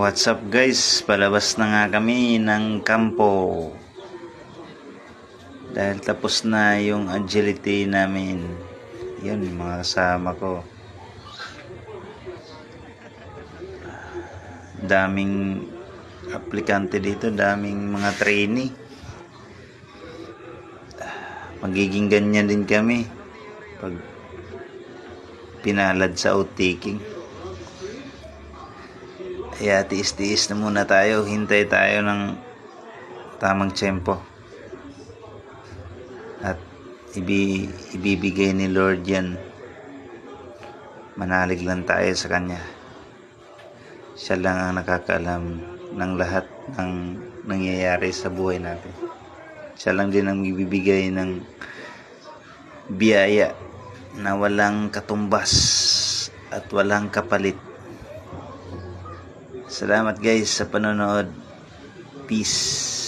What's up guys, palabas na nga kami ng kampo dahil tapos na yung agility namin. Yun, mga kasama ko, daming aplikante dito, daming mga trainee. Magiging ganyan din kami pag pinalad sa outtaking. Kaya tiis-tiis na muna tayo, hintay tayo ng tamang tiyempo at ibibigay ni Lord yan. Manalig lang tayo sa Kanya. Siya lang ang nakakaalam ng lahat ng nangyayari sa buhay natin. Siya lang din ang ibibigay ng biyaya na walang katumbas at walang kapalit. Salamat guys sa panonood. Peace.